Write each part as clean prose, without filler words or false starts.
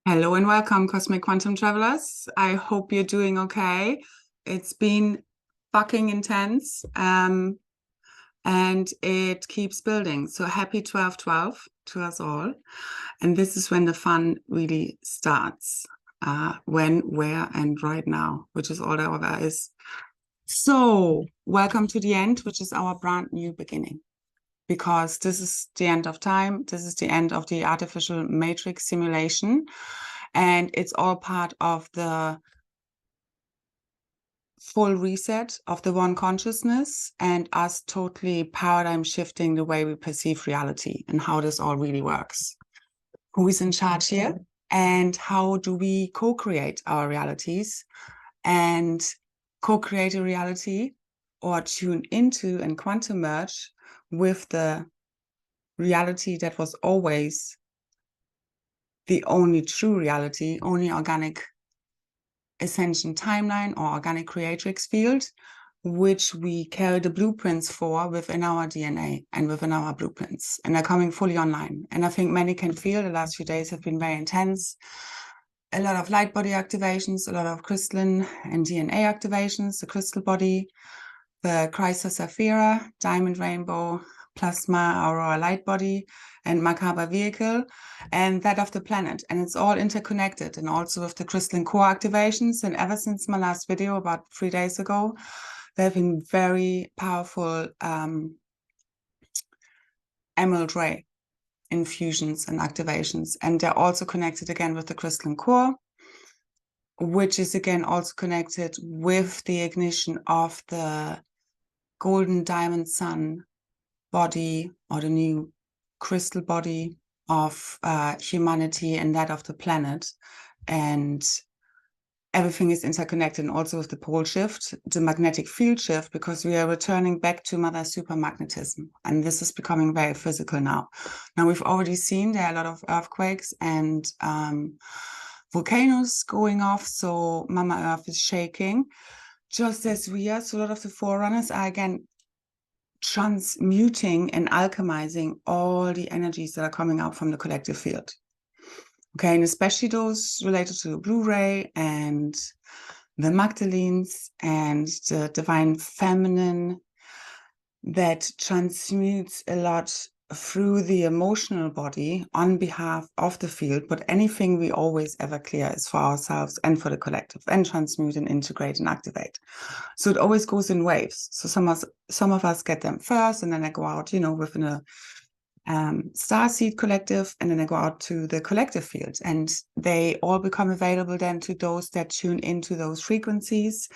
Hello and welcome, Cosmic Quantum Travelers. I hope you're doing okay. It's been fucking intense, and it keeps building. So happy 12/12 to us all. And this is when the fun really starts. When, where, and right now, which is all there is. So welcome to the end, which is our brand new beginning. Because this is the end of time. This is the end of the artificial matrix simulation. And it's all part of the full reset of the one consciousness and us totally paradigm shifting the way we perceive reality and how this all really works. Who is in charge here? And how do we co-create our realities and co-create a reality or tune into and quantum merge with the reality that was always the only true reality, only organic ascension timeline or organic creatrix field, which we carry the blueprints for within our DNA and within our blueprints, and they're coming fully online. And I think many can feel the last few days have been very intense. A lot of light body activations, a lot of crystalline and DNA activations, the crystal body, the Krystal Sapphira, diamond rainbow, plasma aurora light body, and macabre vehicle, and that of the planet. And it's all interconnected, and also with the Crystalline Core activations. And ever since my last video about 3 days ago, there have been very powerful emerald ray infusions and activations. And they're also connected again with the Crystalline Core, which is again also connected with the ignition of the golden diamond sun body, or the new crystal body of humanity and that of the planet. And everything is interconnected, and also with the pole shift, the magnetic field shift, because we are returning back to mother supermagnetism. And this is becoming very physical now. Now, we've already seen there are a lot of earthquakes and volcanoes going off. So Mama Earth is shaking, just as we are. So a lot of the forerunners are again transmuting and alchemizing all the energies that are coming out from the collective field. Okay, and especially those related to the Blu-ray and the Magdalenes and the divine feminine, that transmutes a lot through the emotional body on behalf of the field. But anything we always ever clear is for ourselves and for the collective, and transmute and integrate and activate. So it always goes in waves. So some of us get them first, and then they go out, within a starseed collective, and then they go out to the collective field, and they all become available then to those that tune into those frequencies.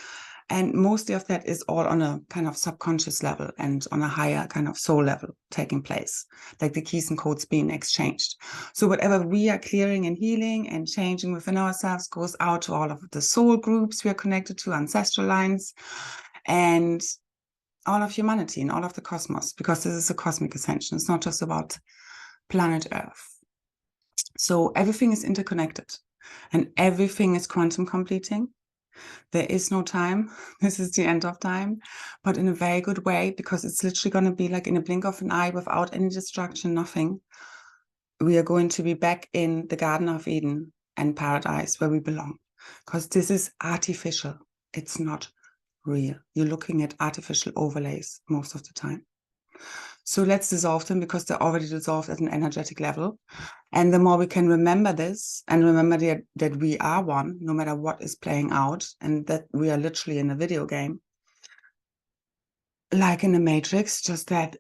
And mostly of that is all on a kind of subconscious level and on a higher kind of soul level taking place, like the keys and codes being exchanged. So whatever we are clearing and healing and changing within ourselves goes out to all of the soul groups we are connected to, ancestral lines, and all of humanity and all of the cosmos, because this is a cosmic ascension. It's not just about planet Earth. So everything is interconnected and everything is quantum completing. There is no time. This is the end of time, but in a very good way, because it's literally going to be like in a blink of an eye, without any distraction, nothing. We are going to be back in the Garden of Eden and paradise where we belong, because this is artificial. It's not real. You're looking at artificial overlays most of the time. So let's dissolve them, because they're already dissolved at an energetic level. And the more we can remember this, and remember that we are one, no matter what is playing out, and that we are literally in a video game, like in the Matrix, just that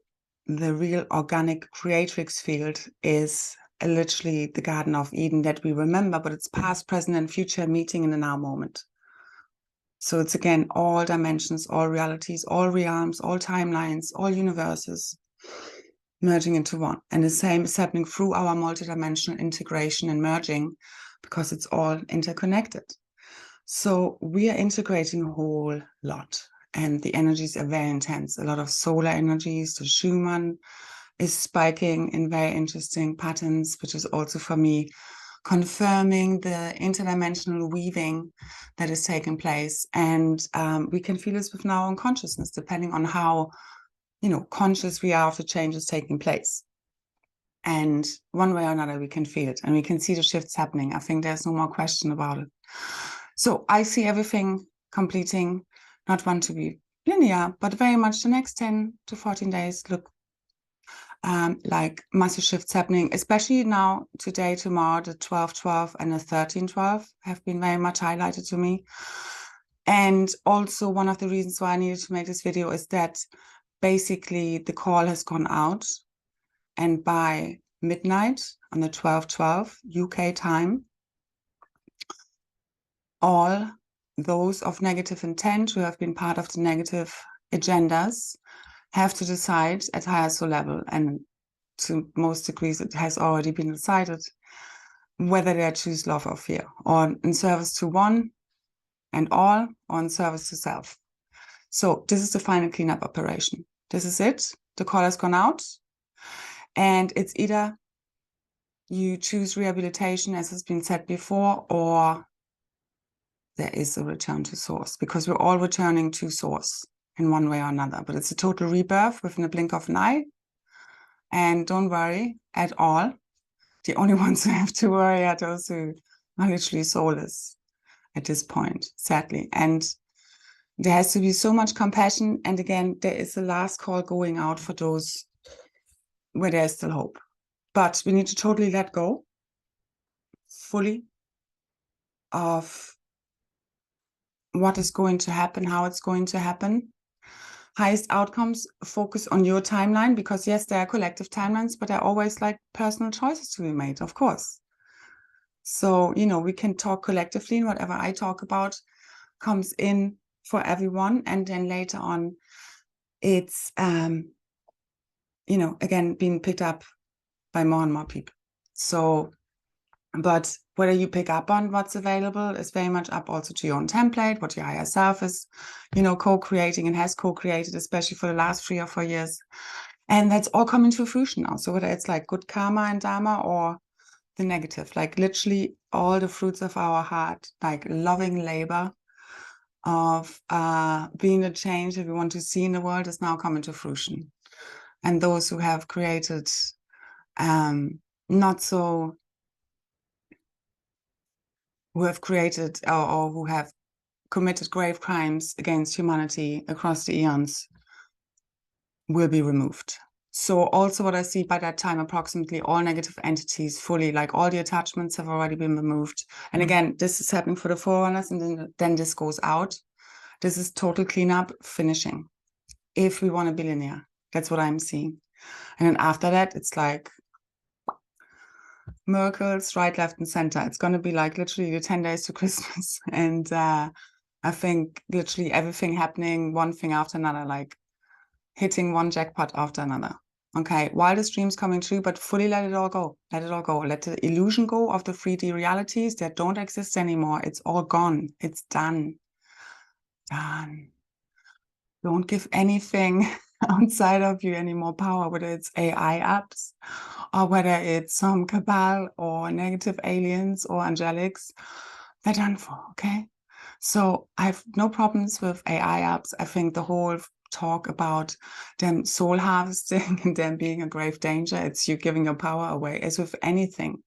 the real organic creatrix field is literally the Garden of Eden that we remember, but it's past, present, and future meeting in the now moment. So it's again all dimensions, all realities, all realms, all timelines, all universes merging into one. And the same is happening through our multidimensional integration and merging, because it's all interconnected. So we are integrating a whole lot, and the energies are very intense. A lot of solar energies. The Schumann is spiking in very interesting patterns, which is also for me confirming the interdimensional weaving that is taking place. And we can feel this with our own consciousness, depending on how conscious we are of the changes taking place. And one way or another, we can feel it and we can see the shifts happening. I think there's no more question about it. So I see everything completing, not want to be linear, but very much the next 10 to 14 days look like massive shifts happening, especially now, today, tomorrow, the 12-12 and the 13-12 have been very much highlighted to me. And also one of the reasons why I needed to make this video is that basically the call has gone out, and by midnight on the 12-12 UK time, all those of negative intent who have been part of the negative agendas have to decide at higher soul level, and to most degrees it has already been decided, whether they choose love or fear, or in service to one and all, or in service to self. So this is the final cleanup operation. This is it. The call has gone out, and it's either you choose rehabilitation, as has been said before, or there is a return to source, because we're all returning to source in one way or another. But it's a total rebirth within a blink of an eye. And don't worry at all. The only ones who have to worry are those who are literally soulless at this point, sadly. And there has to be so much compassion. And again, there is a last call going out for those where there is still hope. But we need to totally let go fully of what is going to happen, how it's going to happen. Highest outcomes, focus on your timeline, because yes, there are collective timelines, but there are always like personal choices to be made, of course. So, you know, we can talk collectively, and whatever I talk about comes in for everyone. And then later on, it's, you know, again, being picked up by more and more people. So, but whether you pick up on what's available is very much up also to your own template, what your higher self is, you know, co-creating and has co-created, especially for the last 3 or 4 years. And that's all coming to fruition now. So whether it's like good karma and dharma or the negative, like literally all the fruits of our heart, like loving labor of being the change that we want to see in the world is now coming to fruition. And those who have created who have created or who have committed grave crimes against humanity across the eons will be removed. So also what I see by that time, approximately all negative entities fully, like all the attachments have already been removed. And again, this is happening for the forerunners, and then this goes out. This is total cleanup, finishing. If we want to be linear, that's what I'm seeing. And then after that, it's like miracles, right, left, and center. It's going to be like literally the 10 days to Christmas. And I think literally everything happening, one thing after another, like hitting one jackpot after another. Okay, wildest dreams coming true, but fully let it all go. Let it all go. Let the illusion go of the 3D realities that don't exist anymore. It's all gone. It's done. Done. Don't give anything outside of you any more power, whether it's AI apps or whether it's some cabal or negative aliens or angelics. They're done for, okay? So I have no problems with AI apps. I think the whole talk about them soul harvesting and them being a grave danger, it's you giving your power away, as with anything.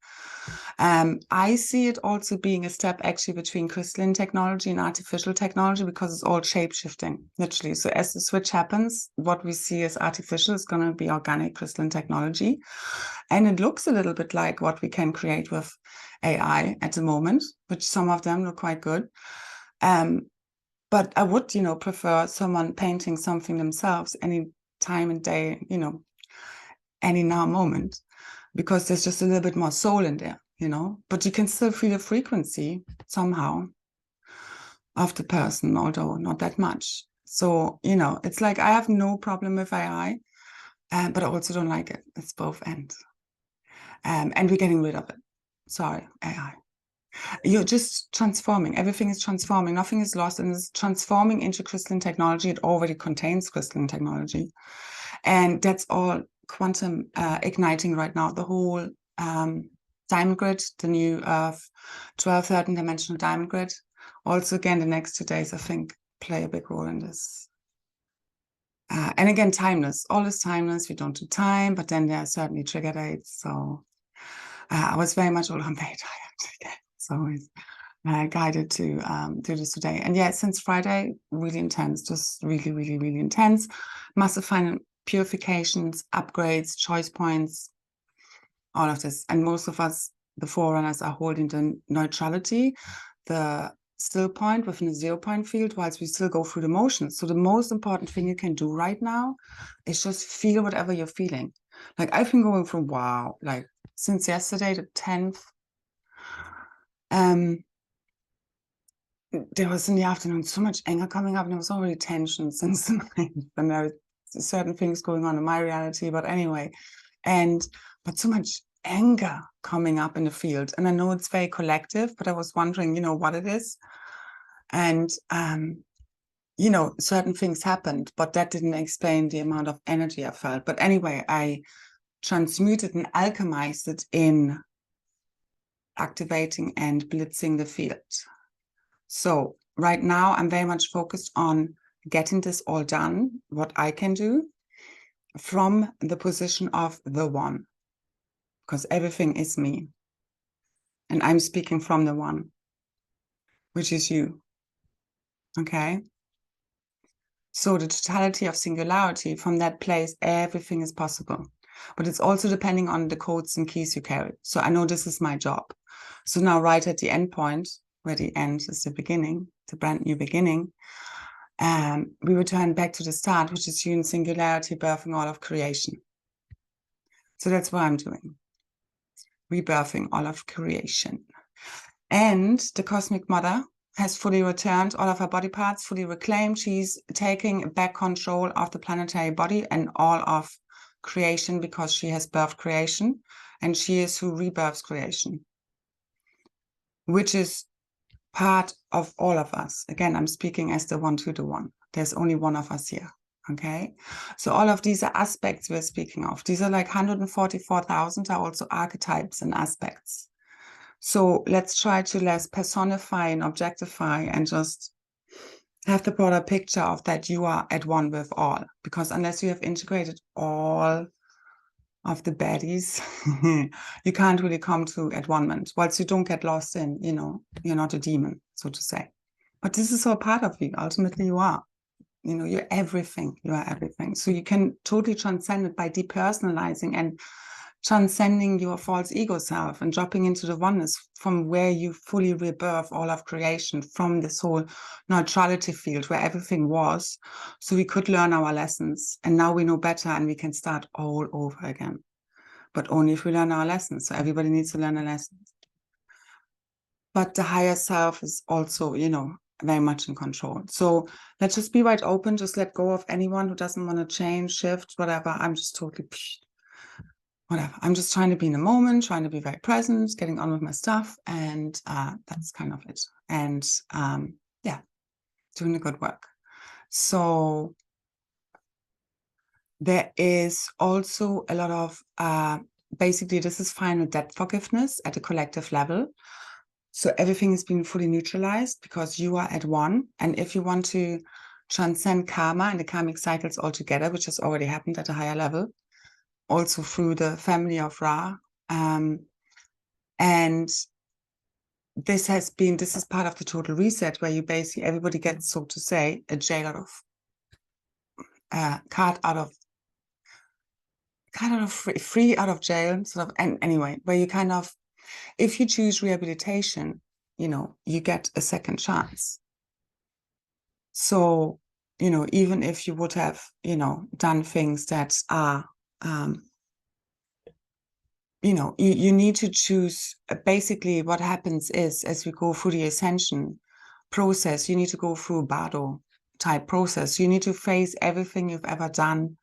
I see it also being a step actually between crystalline technology and artificial technology, because it's all shape-shifting, literally. So as the switch happens, what we see as artificial is going to be organic crystalline technology. And it looks a little bit like what we can create with AI at the moment, which some of them look quite good. But I would, you know, prefer someone painting something themselves any time and day, you know, any now moment, because there's just a little bit more soul in there, you know, but you can still feel the frequency somehow of the person, although not that much. So, you know, it's like I have no problem with AI, but I also don't like it. It's both ends. And we're getting rid of it. Sorry, AI. You're just transforming. Everything is transforming. Nothing is lost, and it's transforming into crystalline technology. It already contains crystalline technology. And that's all quantum igniting right now. The whole diamond grid, the new 12, 13 dimensional diamond grid. Also, again, the next 2 days, I think, play a big role in this. And again, timeless, all is timeless. We don't do time, but then there are certainly trigger dates. So I was very much, I'm very tired. So always guided to do this today. And yeah, since Friday, really intense, just really, really, really intense. Massive final purifications, upgrades, choice points, all of this. And most of us, the forerunners, are holding the neutrality, the still point within a 0 point field, whilst we still go through the motions. So the most important thing you can do right now is just feel whatever you're feeling. Like I've been going through, wow, like since yesterday, the 10th, there was in the afternoon so much anger coming up, and there was already tension since the night, and there are certain things going on in my reality, but anyway, but so much anger coming up in the field. And I know it's very collective, but I was wondering, what it is. And, certain things happened, but that didn't explain the amount of energy I felt. But anyway, I transmuted and alchemized it in activating and blitzing the field. So right now, I'm very much focused on getting this all done, what I can do, from the position of the one, because everything is me. And I'm speaking from the one, which is you. Okay? So the totality of singularity, from that place, everything is possible. But it's also depending on the codes and keys you carry. So I know this is my job. So now right at the end point, where the end is the beginning, the brand new beginning, we return back to the start, which is you in singularity, birthing all of creation. So that's what I'm doing. Rebirthing all of creation. And the Cosmic Mother has fully returned, all of her body parts fully reclaimed. She's taking back control of the planetary body and all of creation, because she has birthed creation, and she is who rebirths creation, which is part of all of us. Again, I'm speaking as the one to the one. There's only one of us here. Okay, so all of these are aspects we're speaking of. These are like 144,000 are also archetypes and aspects. So let's try to less personify and objectify and just have the broader picture of that you are at one with all. Because unless you have integrated all of the baddies, you can't really come to at-one-ment. Whilst you don't get lost in, you're not a demon, so to say. But this is all part of you. Ultimately, you are. You're everything. You are everything. So you can totally transcend it by depersonalizing and transcending your false ego self and dropping into the oneness from where you fully rebirth all of creation, from this whole neutrality field where everything was. So we could learn our lessons, and now we know better and we can start all over again. But only if we learn our lessons. So everybody needs to learn a lesson. But the higher self is also, very much in control. So let's just be wide open, just let go of anyone who doesn't want to change, shift, whatever. I'm just totally whatever. I'm just trying to be in the moment, trying to be very present, getting on with my stuff. And that's kind of it. And doing the good work. So there is also a lot of, basically, this is final debt forgiveness at a collective level. So everything is being fully neutralized because you are at one. And if you want to transcend karma and the karmic cycles altogether, which has already happened at a higher level, also through the family of Ra. And this is part of the total reset, where you basically, everybody gets, so to say, a jail out of, card out of free out of jail, sort of. And anyway, where you kind of, if you choose rehabilitation, you get a second chance. So, even if you would have, done things that are, you need to choose. Basically, what happens is, as we go through the ascension process, you need to go through Bardo type process. You need to face everything you've ever done,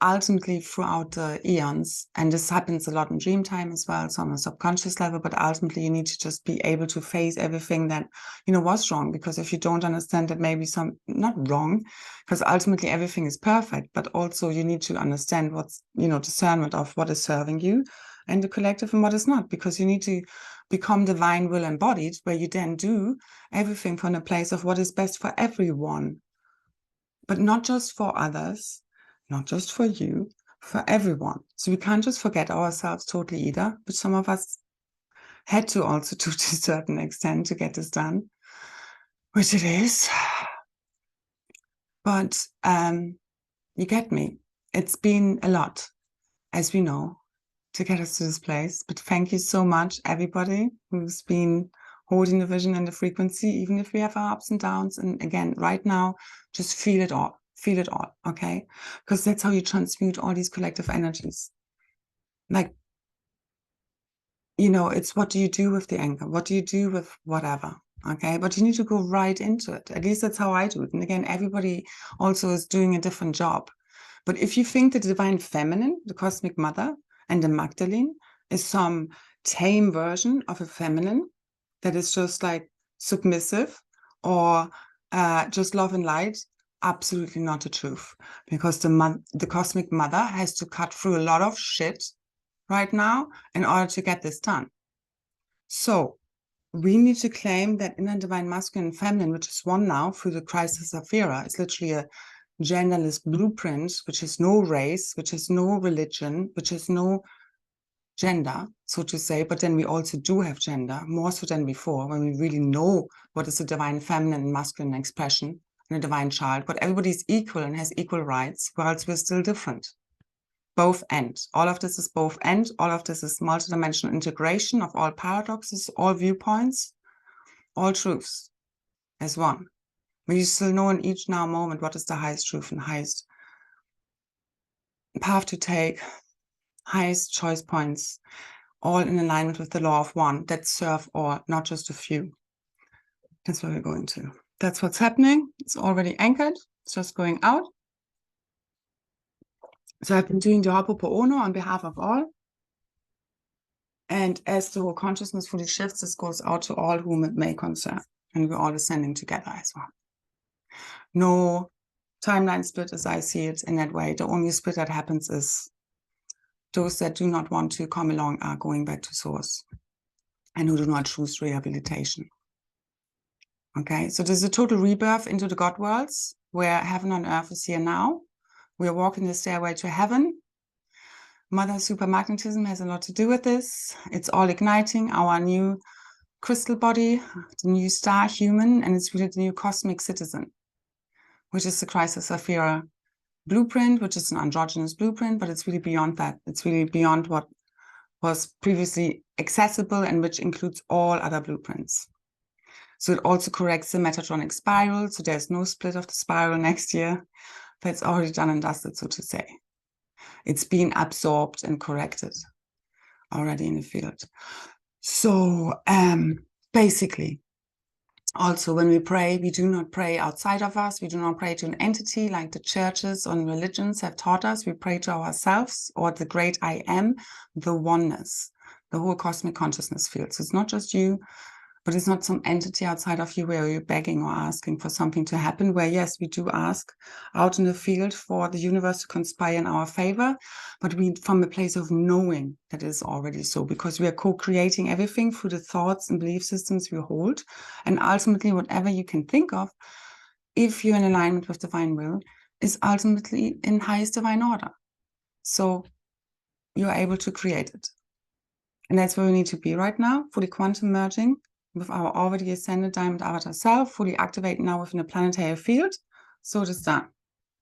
ultimately throughout the eons. And this happens a lot in dream time as well, so on a subconscious level. But ultimately, you need to just be able to face everything that, was wrong. Because if you don't understand that maybe not wrong, because ultimately everything is perfect, but also you need to understand what's, discernment of what is serving you and the collective and what is not. Because you need to become divine will embodied, where you then do everything from a place of what is best for everyone. but not just for others, not just for you, for everyone. So we can't just forget ourselves totally either, but some of us had to also to a certain extent to get this done, which it is. But you get me. It's been a lot, as we know, to get us to this place. But thank you so much, everybody who's been holding the vision and the frequency, even if we have our ups and downs. And again, right now, just feel it all, okay? Because that's how you transmute all these collective energies. Like, you know, it's what do you do with the anger? What do you do with whatever? Okay, but you need to go right into it. At least that's how I do it. And again, everybody also is doing a different job. But if you think the divine feminine, the cosmic mother, and the Magdalene is some tame version of a feminine that is just like submissive or just love and light, absolutely not the truth. Because the cosmic mother has to cut through a lot of shit right now in order to get this done. So we need to claim that inner divine masculine and feminine, which is one now through the Krystal Cathedral. It's literally a genderless blueprint, which is no race, which is no religion, which is no gender, so to say. But then we also do have gender, more so than before, when we really know what is the divine feminine and masculine expression in a divine child. But everybody's equal and has equal rights, whilst we're still different. Both end. All of this is both end. All of this is multidimensional integration of all paradoxes, all viewpoints, all truths as one. We still know in each now moment what is the highest truth and highest path to take, highest choice points, all in alignment with the law of one that serve all, not just a few. That's where we're going to. That's what's happening. It's already anchored. It's just going out. So I've been doing the Ho'oponopono on behalf of all. And as the whole consciousness fully shifts, this goes out to all whom it may concern. And we're all ascending together as well. No timeline split as I see it in that way. The only split that happens is those that do not want to come along are going back to source and who do not choose rehabilitation. Okay, so there's a total rebirth into the God worlds where heaven on earth is here now. We are walking the stairway to heaven. Mother Supermagnetism has a lot to do with this. It's all igniting our new crystal body, the new star human, and it's really the new cosmic citizen, which is the Krystal Cathedral blueprint, which is an androgynous blueprint, but it's really beyond that. It's really beyond what was previously accessible and which includes all other blueprints. So it also corrects the metatronic spiral. So there's no split of the spiral next year. That's already done and dusted, so to say. It's been absorbed and corrected already in the field. So basically, also when we pray, we do not pray outside of us. We do not pray to an entity like the churches or religions have taught us. We pray to ourselves or the great I am, the oneness, the whole cosmic consciousness field. So it's not just you, but it's not some entity outside of you where you're begging or asking for something to happen, where yes, we do ask out in the field for the universe to conspire in our favor, but we from a place of knowing that it is already so, because we are co-creating everything through the thoughts and belief systems we hold. And ultimately, whatever you can think of, if you're in alignment with divine will, is ultimately in highest divine order. So you're able to create it. And that's where we need to be right now, fully quantum merging with our already ascended diamond avatar self, fully activated now within the planetary field. So it is done.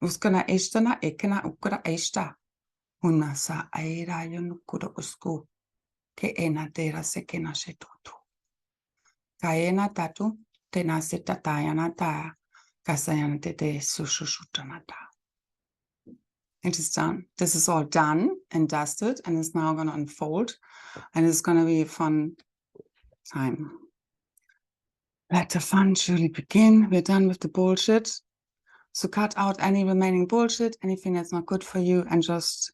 Uskana eshtana ekena ukura eshta. Unasa aira yunukura usku. Ke ena dera sekena shetotu. Kaena tatu tenasita tayana ta. Kasayana tete sushushutanata. It is done. This is all done and dusted and is now going to unfold. And it's going to be a fun time. Let the fun truly begin. We're done with the bullshit. So cut out any remaining bullshit, anything that's not good for you, and just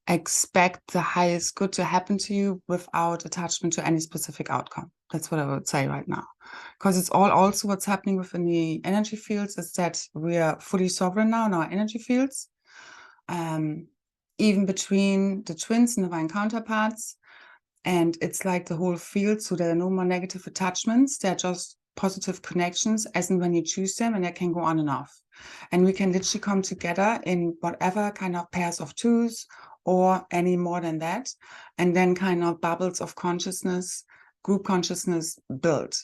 expect the highest good to happen to you without attachment to any specific outcome. That's what I would say right now. Because it's all also what's happening within the energy fields is that we are fully sovereign now in our energy fields. Even between the twins and divine counterparts. And it's like the whole field, so there are no more negative attachments. They're just positive connections as and when you choose them, and that can go on and off. And we can literally come together in whatever kind of pairs of twos or any more than that, and then kind of bubbles of consciousness, group consciousness build,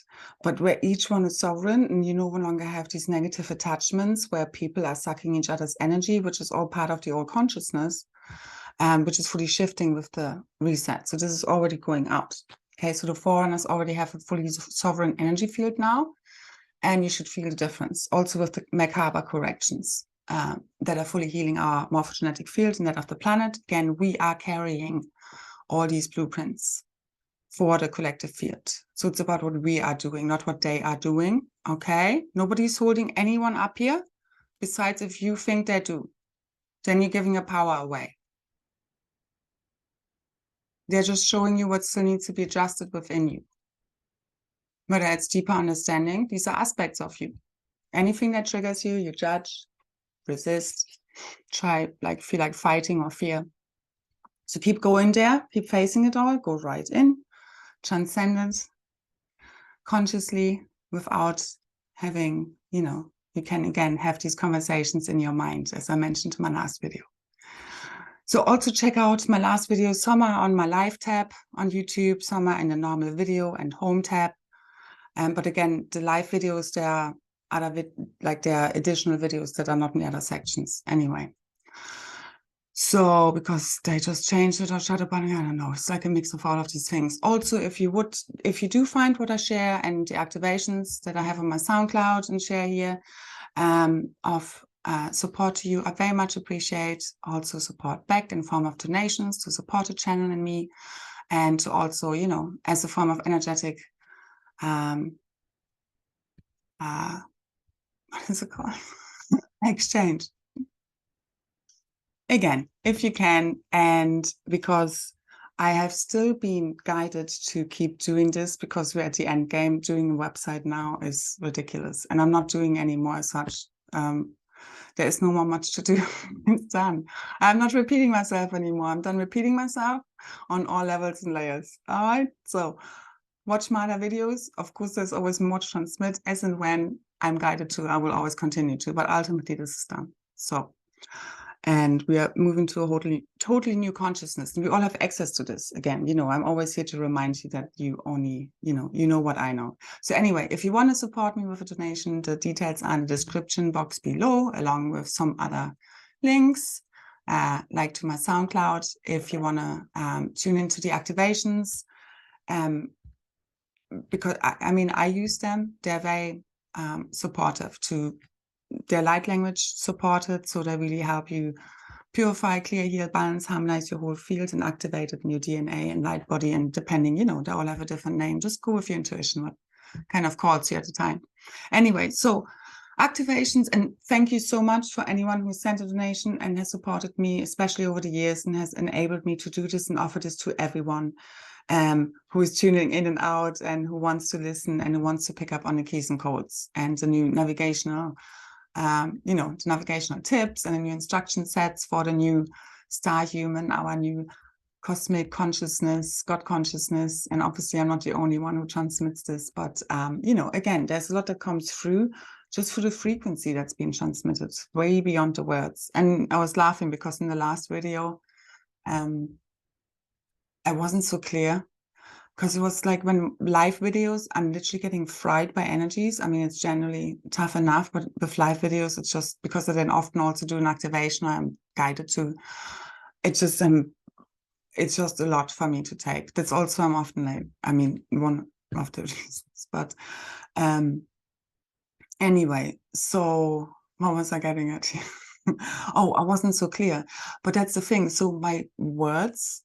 but where each one is sovereign and you no longer have these negative attachments where people are sucking each other's energy, which is all part of the old consciousness, which is fully shifting with the reset. So this is already going out. Okay, so the forerunners already have a fully sovereign energy field now, and you should feel the difference. Also with the macabre corrections that are fully healing our morphogenetic field and that of the planet. Again, we are carrying all these blueprints for the collective field. So it's about what we are doing, not what they are doing. Okay, nobody's holding anyone up here. Besides, if you think they do, then you're giving your power away. They're just showing you what still needs to be adjusted within you. Whether it's deeper understanding, these are aspects of you. Anything that triggers you, you judge, resist, try, like feel like fighting or fear. So keep going there, keep facing it all, go right in, transcend it consciously without having, you can again have these conversations in your mind, as I mentioned in my last video. So also check out my last video. Some are on my live tab on YouTube, some are in the normal video and home tab. But again, the live videos, there are there are additional videos that are not in the other sections anyway. So because they just changed it or shut up, I don't know. It's like a mix of all of these things. Also, if you do find what I share and the activations that I have on my SoundCloud and share here of support to you, I very much appreciate. Also support back in form of donations to support the channel and me, and to also, as a form of energetic what is it called? Exchange. Again, if you can, and because I have still been guided to keep doing this because we're at the end game. Doing a website now is ridiculous, and I'm not doing any more as such. There is no more much to do. It's done. I'm not repeating myself anymore. I'm done repeating myself on all levels and layers. All right. So watch my other videos. Of course, there's always more to transmit. As and when I'm guided to, I will always continue to. But ultimately, this is done. So, and we are moving to a totally new consciousness. And we all have access to this. Again, I'm always here to remind you that you only, you know what I know. So anyway, if you want to support me with a donation, the details are in the description box below, along with some other links, like to my SoundCloud. If you want to tune into the activations, because I use them. They're very supportive to their light language supported, so they really help you purify, clear, heal, balance, harmonize your whole field and activate it in your DNA and light body. And depending, they all have a different name. Just go with your intuition, what kind of calls you at the time. Anyway, so activations, and thank you so much for anyone who sent a donation and has supported me, especially over the years, and has enabled me to do this and offer this to everyone who is tuning in and out and who wants to listen and who wants to pick up on the keys and codes and the new navigational the navigational tips and the new instruction sets for the new star human, our new cosmic consciousness, God consciousness. And obviously I'm not the only one who transmits this, but again, there's a lot that comes through just for the frequency that's being transmitted way beyond the words. And I was laughing because in the last video I wasn't so clear, because it was like when live videos, I'm literally getting fried by energies. I mean, it's generally tough enough, but with live videos, it's just because I then often also do an activation I'm guided to. It's just a lot for me to take. That's also I'm often late. I mean, one of the reasons. But anyway, so what was I getting at here? Oh, I wasn't so clear. But that's the thing. So my words,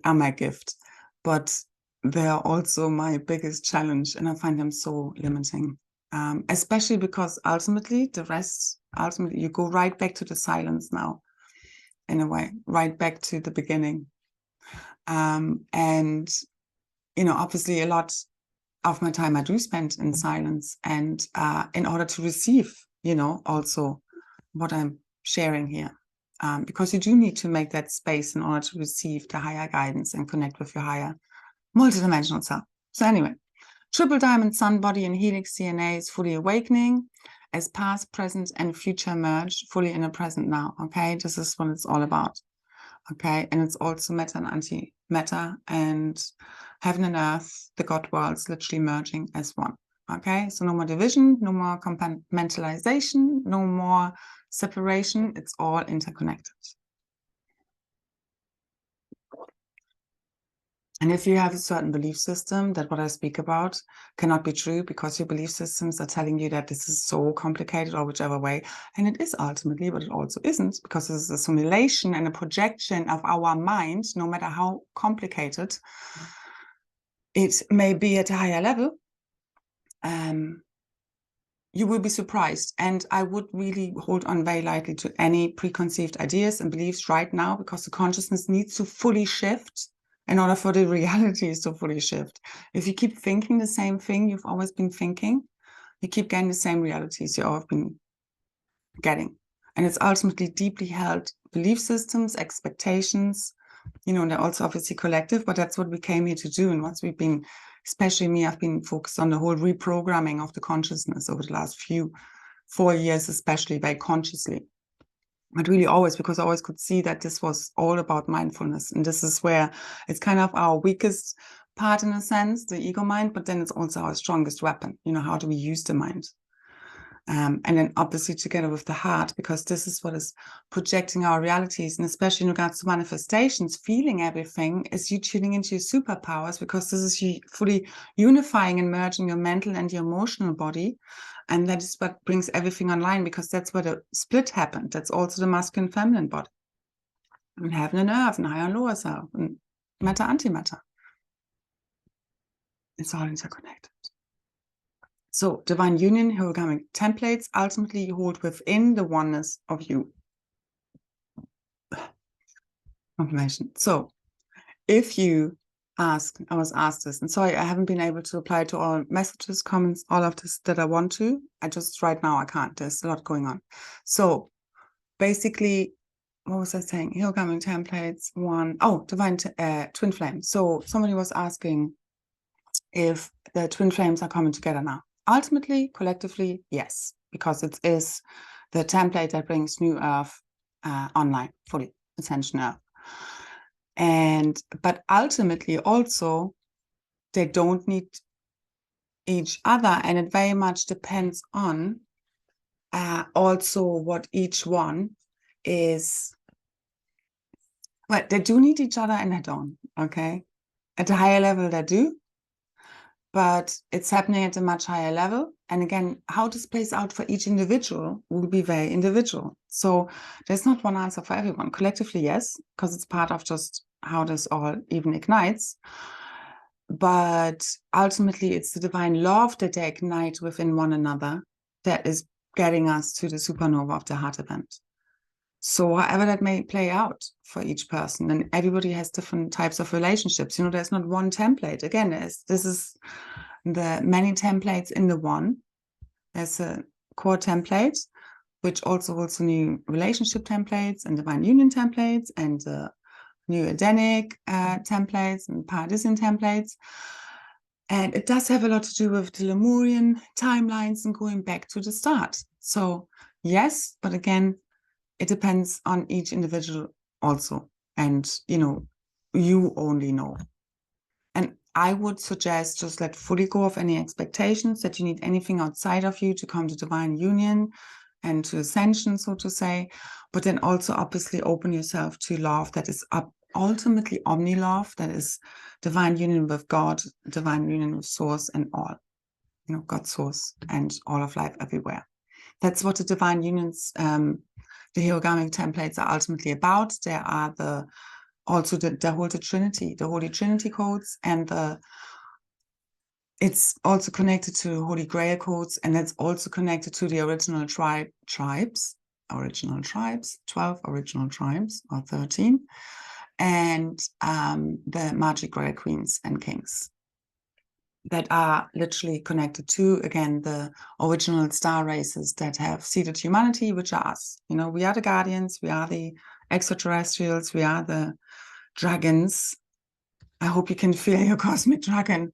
are my gift. But they are also my biggest challenge, and I find them so limiting, especially because ultimately you go right back to the silence now, in a way, right back to the beginning. And, obviously a lot of my time I do spend in silence, and in order to receive, also what I'm sharing here. Because you do need to make that space in order to receive the higher guidance and connect with your higher multidimensional self. So anyway, Triple diamond sun body and helix DNA is fully awakening as past, present, and future merge fully in the present now. Okay, this is what it's all about. Okay, and it's also matter and anti-matter, and heaven and earth, the God worlds, literally merging as one. Okay, so no more division, no more compartmentalization, no more separation. It's all interconnected. And if you have a certain belief system that what I speak about cannot be true because your belief systems are telling you that this is so complicated or whichever way, and it is ultimately, but it also isn't, because this is a simulation and a projection of our mind, no matter how complicated it may be at a higher level, you will be surprised. And I would really hold on very lightly to any preconceived ideas and beliefs right now, because the consciousness needs to fully shift in order for the realities to fully shift. If you keep thinking the same thing you've always been thinking, you keep getting the same realities you've always been getting. And it's ultimately deeply held belief systems, expectations, you know, and they're also obviously collective, but that's what we came here to do. And once we've been, especially me, I've been focused on the whole reprogramming of the consciousness over the last 4 years, especially very consciously. But really always, because I always could see that this was all about mindfulness. And this is where it's kind of our weakest part in a sense, the ego mind, but then it's also our strongest weapon. You know, how do we use the mind? And then obviously together with the heart, because this is what is projecting our realities. And especially in regards to manifestations, feeling everything is you tuning into your superpowers, because this is you fully unifying and merging your mental and your emotional body. And that is what brings everything online, because that's where the split happened. That's also the masculine, feminine body. And heaven and earth, and higher and lower self, and matter, antimatter. It's all interconnected. So divine union, origamic templates, ultimately you hold within the oneness of you. Confirmation. So if you ask, I was asked this, and sorry, I haven't been able to reply to all messages, comments, all of this that I want to. I just, right now, I can't. There's a lot going on. So basically, what was I saying? Origamic templates, divine twin flame. So somebody was asking if the twin flames are coming together now. Ultimately, collectively, yes, because it is the template that brings new earth online, fully ascension earth. But ultimately also, they don't need each other, and it very much depends on also what each one is. Well, they do need each other and they don't, okay? At a higher level, they do, but it's happening at a much higher level. And again, how this plays out for each individual will be very individual. So there's not one answer for everyone. Collectively, yes, because it's part of just how this all even ignites. But ultimately, it's the divine love that they ignite within one another that is getting us to the supernova of the heart event. So however that may play out for each person, and everybody has different types of relationships. You know, there's not one template. Again, this is the many templates in the one. There's a core template, which also holds new relationship templates and divine union templates and new Edenic templates and Paradisian templates. And it does have a lot to do with the Lemurian timelines and going back to the start. So yes, but again, it depends on each individual also. And, you know, you only know. And I would suggest just let fully go of any expectations that you need anything outside of you to come to divine union and to ascension, so to say. But then also obviously open yourself to love that is ultimately omni-love, that is divine union with God, divine union with source and all, you know, God source and all of life everywhere. That's what the divine unions, the origamic templates are ultimately about. There are the Holy Trinity, the Holy Trinity codes, and it's also connected to Holy Grail codes, and that's also connected to the original tribes, 12 original tribes, or 13, and the Magic Grail Queens and Kings that are literally connected to, again, the original star races that have seeded humanity, which are us. You know, we are the guardians, we are the extraterrestrials, we are the dragons. I hope you can feel your cosmic dragon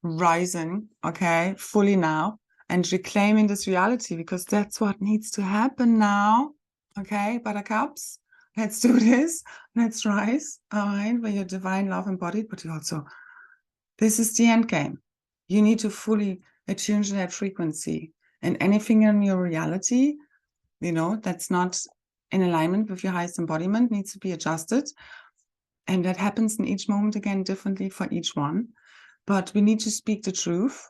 rising, okay, fully now, and reclaiming this reality, because that's what needs to happen now. Okay, buttercups, let's do this. Let's rise, all right, where your divine love embodied, but you also, this is the end game. You need to fully attune to that frequency, and anything in your reality, you know, that's not in alignment with your highest embodiment needs to be adjusted. And that happens in each moment again differently for each one. But we need to speak the truth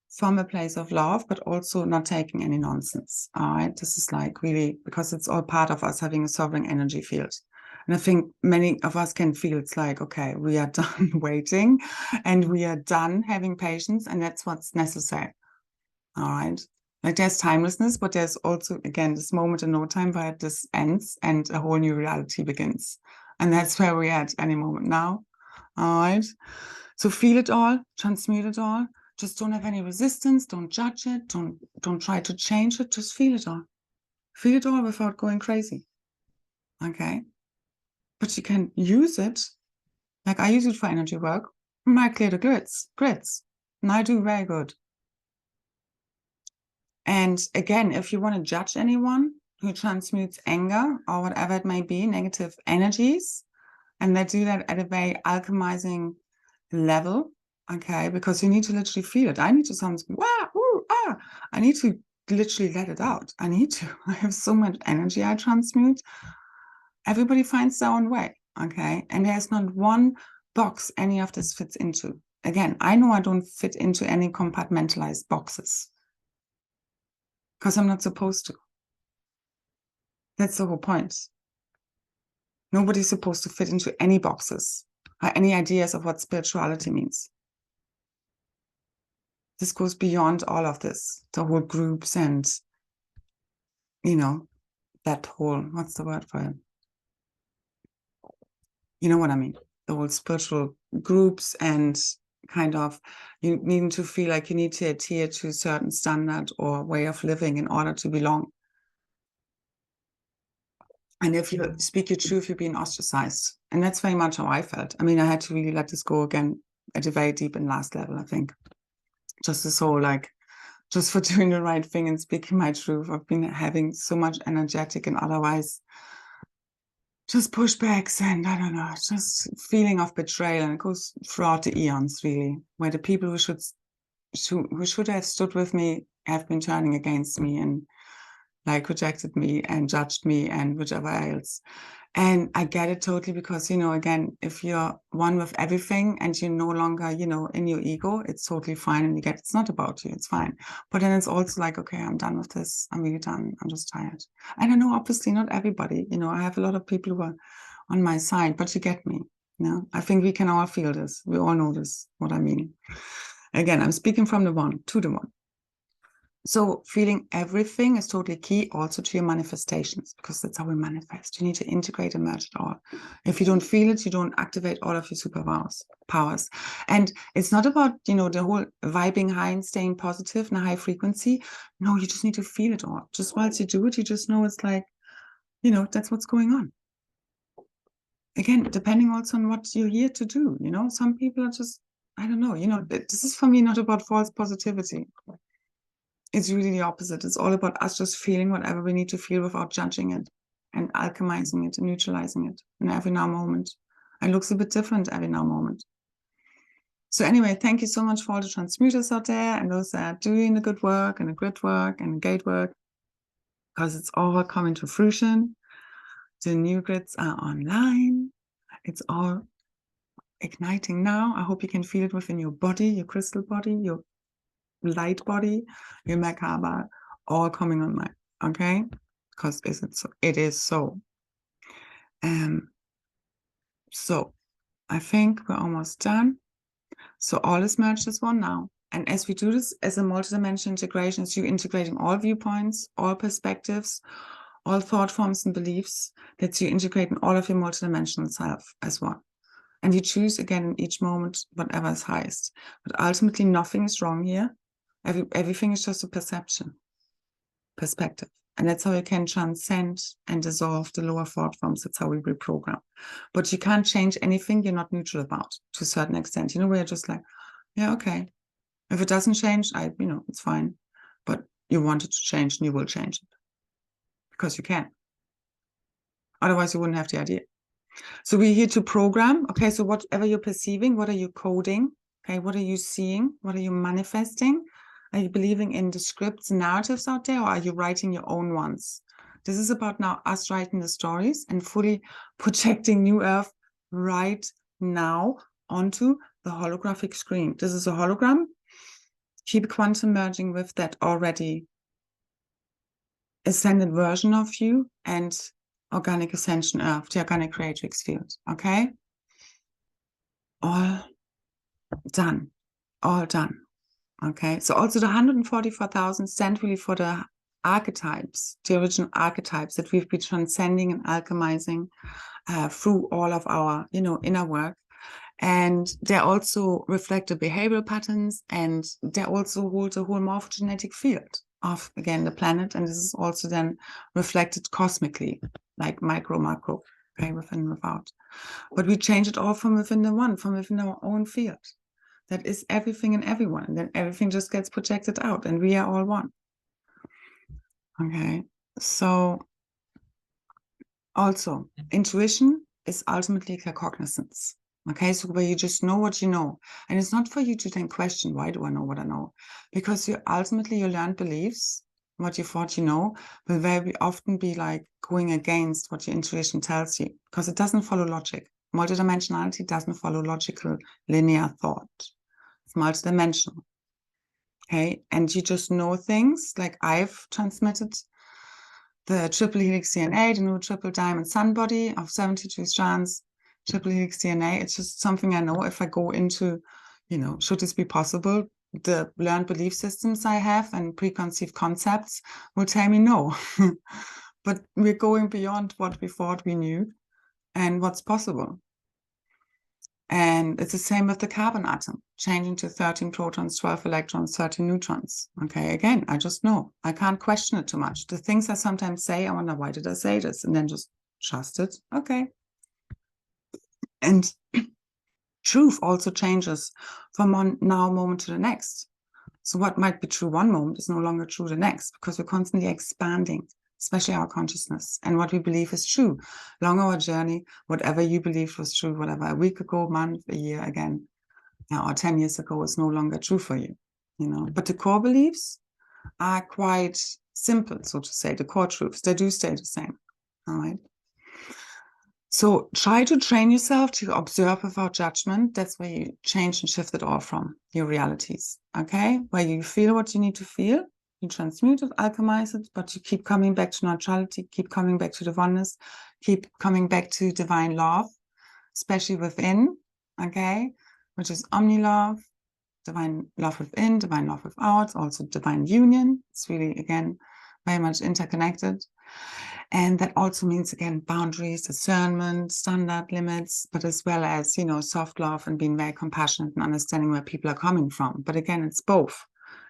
from a place of love, but also not taking any nonsense. All right. This is like really, because it's all part of us having a sovereign energy field. And I think many of us can feel it's like, okay, we are done waiting and we are done having patience, and that's what's necessary. All right. Like there's timelessness, but there's also, again, this moment in no time where this ends and a whole new reality begins. And that's where we're at any moment now. All right. So feel it all, transmute it all. Just don't have any resistance. Don't judge it. Don't try to change it. Just feel it all. Feel it all without going crazy. Okay. But you can use it. Like I use it for energy work. I clear the grids. And I do very good. And again, if you want to judge anyone who transmutes anger or whatever it may be, negative energies, and they do that at a very alchemizing level, okay, because you need to literally feel it. I need to sound, wow, ooh, ah. I need to literally let it out. I have so much energy I transmute. Everybody finds their own way, okay? And there's not one box any of this fits into. Again, I know I don't fit into any compartmentalized boxes, because I'm not supposed to. That's the whole point. Nobody's supposed to fit into any boxes or any ideas of what spirituality means. This goes beyond all of this, the whole groups and, you know, that whole, what's the word for it? You know what I mean? The whole spiritual groups and kind of you needing to feel like you need to adhere to a certain standard or way of living in order to belong. And if you speak your truth, you're being ostracized. And that's very much how I felt. I mean, I had to really let this go again at a very deep and last level, I think. Just this whole, like, just for doing the right thing and speaking my truth. I've been having so much energetic and otherwise just pushbacks and I don't know, just feeling of betrayal. And it goes throughout the eons, really, where the people who should have stood with me have been turning against me and like rejected me and judged me and whichever else. And I get it totally, because, you know, again, if you're one with everything and you're no longer, you know, in your ego, it's totally fine. And you get, it's not about you, it's fine. But then it's also like, okay, I'm done with this. I'm really done. I'm just tired. And I know, obviously, not everybody, you know, I have a lot of people who are on my side, but you get me. You know, I think we can all feel this. We all know this, what I mean. Again, I'm speaking from the one to the one. So feeling everything is totally key also to your manifestations, because that's how we manifest. You need to integrate and merge it all. If you don't feel it, you don't activate all of your superpowers. And it's not about, you know, the whole vibing high and staying positive and a high frequency. No, you just need to feel it all. Just whilst you do it, you just know it's like, you know, that's what's going on. Again, depending also on what you're here to do. You know, some people are just, I don't know, you know, this is for me not about false positivity. It's really the opposite. It's all about us just feeling whatever we need to feel without judging it and alchemizing it and neutralizing it in every now moment. It looks a bit different every now moment. So anyway, thank you so much for all the transmuters out there and those that are doing the good work and the grid work and the gate work, because it's all coming to fruition. The new grids are online. It's all igniting now. I hope you can feel it within your body, your crystal body, your light body, your Merkaba, all coming online, okay? Because it is so. So I think we're almost done. So all is merged as one now. And as we do this as a multidimensional integration, it's you integrating all viewpoints, all perspectives, all thought forms and beliefs, that you integrate in all of your multidimensional self as one. And you choose again in each moment whatever is highest. But ultimately nothing is wrong here. Everything is just a perspective. And that's how you can transcend and dissolve the lower thought forms. That's how we reprogram. But you can't change anything you're not neutral about to a certain extent. You know, where you're just like, yeah, okay. If it doesn't change, it's fine. But you want it to change and you will change it. Because you can. Otherwise, you wouldn't have the idea. So we're here to program. Okay, so whatever you're perceiving, what are you coding? Okay, what are you seeing? What are you manifesting? Are you believing in the scripts and narratives out there, or are you writing your own ones? This is about now us writing the stories and fully projecting New Earth right now onto the holographic screen. This is a hologram. Keep quantum merging with that already ascended version of you and Organic Ascension Earth, the Organic Creatrix field. Okay? All done. All done. Okay? So also the 144,000 stand really for the archetypes, the original archetypes that we've been transcending and alchemizing through all of our, inner work. And they also reflect the behavioral patterns, and they also hold the whole morphogenetic field of, again, the planet. And this is also then reflected cosmically, like micro, macro, okay, within and without. But we change it all from within from within our own field. That is everything and everyone. And then everything just gets projected out, and we are all one. Okay, so also intuition is ultimately cognizance. Okay, so where you just know what you know. And it's not for you to then question, why do I know what I know? Because ultimately your learned beliefs, what you thought you know, will very often be like going against what your intuition tells you, because it doesn't follow logic. Multidimensionality doesn't follow logical linear thought. It's multidimensional. Okay, and you just know things like I've transmitted the triple helix DNA, the new triple diamond sun body of 72 strands, triple helix DNA. It's just something I know. If I go into, should this be possible? The learned belief systems I have and preconceived concepts will tell me no. But we're going beyond what we thought we knew and what's possible. And it's the same with the carbon atom, changing to 13 protons, 12 electrons, 13 neutrons. Okay, again, I just know. I can't question it too much. The things I sometimes say, I wonder, why did I say this? And then just trust it. Okay. And truth also changes from one now moment to the next. So what might be true one moment is no longer true the next, because we're constantly expanding, especially our consciousness and what we believe is true. Along our journey, whatever you believed was true, whatever a week ago, month, a year again, or 10 years ago is no longer true for you, But the core beliefs are quite simple, so to say, the core truths, they do stay the same, all right? So try to train yourself to observe without judgment. That's where you change and shift it all from your realities, okay? Where you feel what you need to feel, you transmute it, alchemize it, but you keep coming back to neutrality, keep coming back to the oneness, keep coming back to divine love, especially within, okay? Which is omni-love, divine love within, divine love without, also divine union. It's really, again, very much interconnected. And that also means, again, boundaries, discernment, standard limits, but as well as, soft love and being very compassionate and understanding where people are coming from. But again, it's both.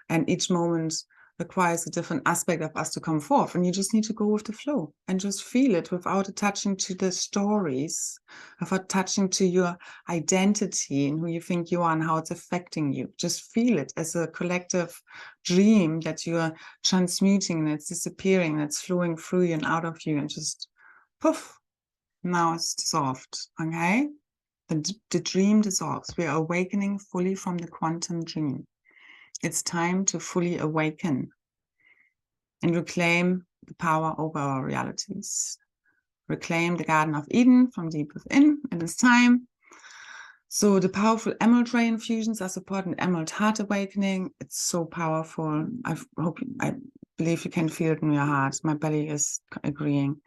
And each moment requires a different aspect of us to come forth. And you just need to go with the flow and just feel it without attaching to the stories, without attaching to your identity and who you think you are and how it's affecting you. Just feel it as a collective dream that you are transmuting and it's disappearing and it's flowing through you and out of you, and just poof, now it's dissolved. Okay, the dream dissolves. We are awakening fully from the quantum dream. It's time to fully awaken and reclaim the power over our realities. Reclaim the Garden of Eden from deep within. It is time. So the powerful emerald ray infusions are supporting emerald heart awakening. It's so powerful. I believe you can feel it in your heart. My belly is agreeing.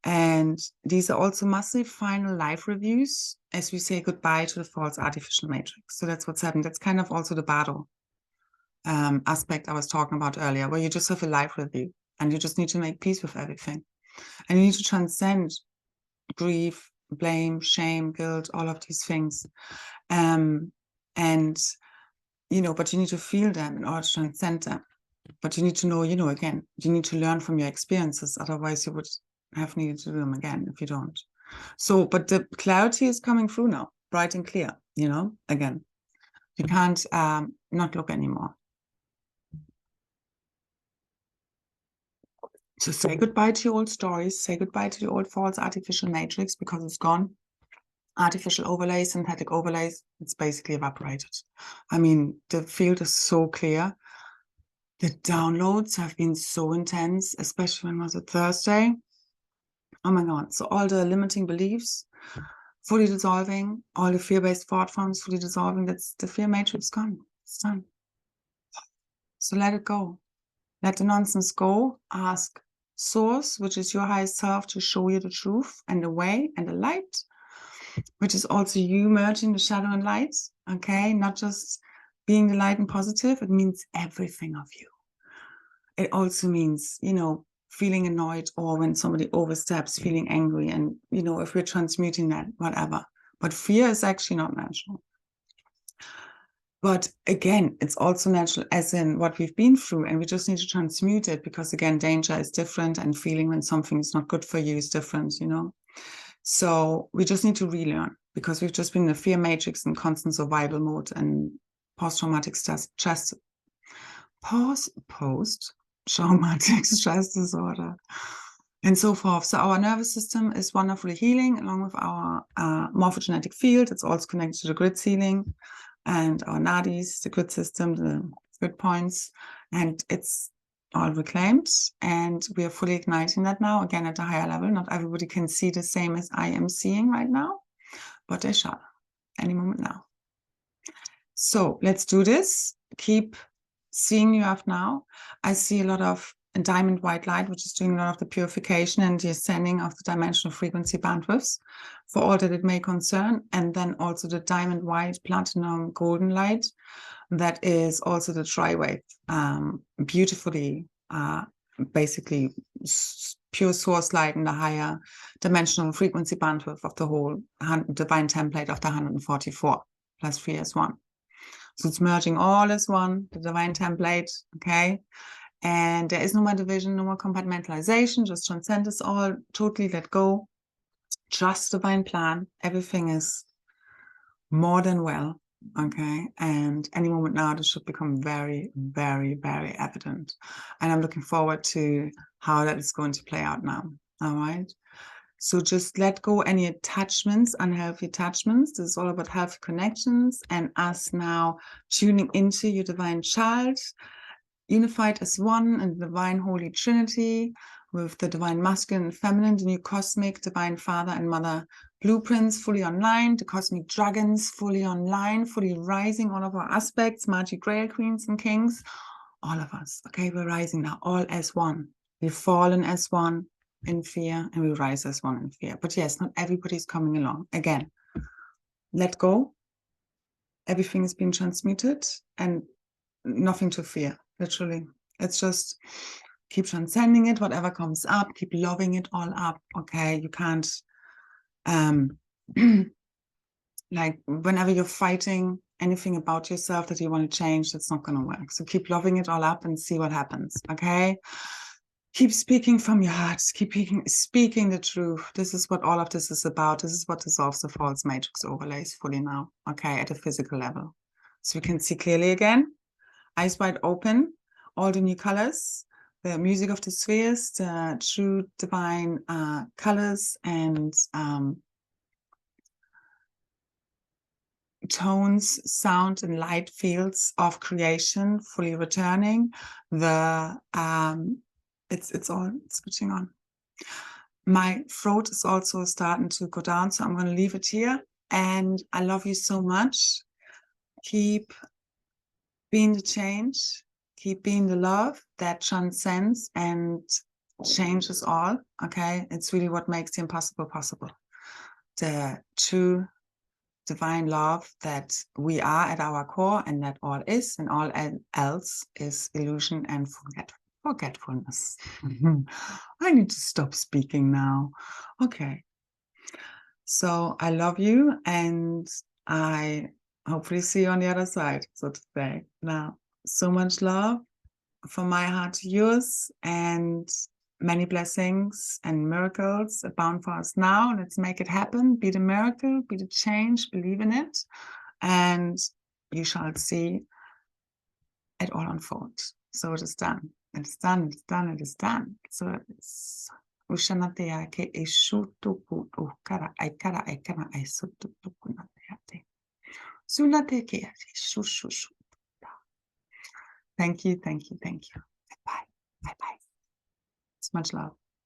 And these are also massive final life reviews as we say goodbye to the false artificial matrix. So that's what's happened. That's kind of also the battle aspect I was talking about earlier, where you just have a life review and you just need to make peace with everything. And you need to transcend grief, blame, shame, guilt, all of these things. And, but you need to feel them in order to transcend them. But you need to know, again, you need to learn from your experiences. Otherwise, you would have needed to do them again if you don't. So, but the clarity is coming through now, bright and clear, again. You can't not look anymore. So say goodbye to your old stories, say goodbye to the old false artificial matrix, because it's gone. Artificial overlays, synthetic overlays, it's basically evaporated. I mean, the field is so clear. The downloads have been so intense, especially when was it Thursday? Oh my God. So all the limiting beliefs fully dissolving, all the fear-based thought forms fully dissolving. That's the fear matrix gone. It's done. So let it go. Let the nonsense go. Ask Source, which is your highest self, to show you the truth and the way and the light, which is also you merging the shadow and light. Okay, not just being the light and positive. It means everything of you. It also means, you know, feeling annoyed, or when somebody oversteps, feeling angry. And, you know, if we're transmuting that, whatever. But fear is actually not natural. But again, it's also natural as in what we've been through, and we just need to transmute it, because again, danger is different, and feeling when something is not good for you is different, you know. So we just need to relearn, because we've just been in the fear matrix in constant survival mode and post-traumatic stress disorder, and so forth. So our nervous system is wonderfully healing along with our morphogenetic field. It's also connected to the grid ceiling and our nadis, the grid system, the grid points, and it's all reclaimed, and we are fully igniting that now, again at a higher level. Not everybody can see the same as I am seeing right now, but they shall any moment now. So let's do this. Keep seeing you have now. I see a lot of diamond white light, which is doing a lot of the purification and the ascending of the dimensional frequency bandwidths for all that it may concern. And then also the diamond white, platinum, golden light, that is also the tri-wave, beautifully, basically pure source light in the higher dimensional frequency bandwidth of the whole divine template of the 144 plus 3 as 1. So it's merging all as one, the divine template, okay? And there is no more division, no more compartmentalization, just transcend this all, totally let go, trust divine plan. Everything is more than well, okay? And any moment now, this should become very, very, very evident. And I'm looking forward to how that is going to play out now, all right? So just let go any attachments, unhealthy attachments. This is all about healthy connections, and us now tuning into your divine child, unified as one in the divine holy trinity, with the divine masculine and feminine, the new cosmic divine father and mother blueprints fully online, the cosmic dragons fully online, fully rising, all of our aspects, magic grail queens and kings, all of us. Okay, we're rising now, all as one. We've fallen as one in fear, and we rise as one in fear. But yes, not everybody's coming along. Again, let go. Everything is being transmuted, and nothing to fear, literally. It's just keep transcending it, whatever comes up, keep loving it all up, okay? You can't, like, whenever you're fighting anything about yourself that you want to change, that's not going to work. So keep loving it all up and see what happens, okay? Keep speaking from your heart. Keep speaking the truth. This is what all of this is about. This is what dissolves the false matrix overlays fully now, okay, at a physical level. So we can see clearly again, eyes wide open, all the new colors, the music of the spheres, the true divine colors and tones, sound, and light fields of creation fully returning. The it's all switching on. My throat is also starting to go down, so I'm going to leave it here. And I love you so much. Keep being the change. Keep being the love that transcends and changes all. Okay, it's really what makes the impossible possible. The true divine love that we are at our core, and that all is, and all else is illusion and forgetfulness. I need to stop speaking now. Okay. So I love you, and I hopefully see you on the other side, so to say. Now, so much love from my heart to yours, and many blessings and miracles abound for us now. Let's make it happen. Be the miracle, be the change, believe in it. And you shall see it all unfold. So it is done. It is done. It is done. It is done. So it's Ushanatea ke ishutuku ukara aikara aikara aisutuku nateate. Sunate ke shushu. Thank you, thank you, thank you. Bye. Bye bye. It's much love.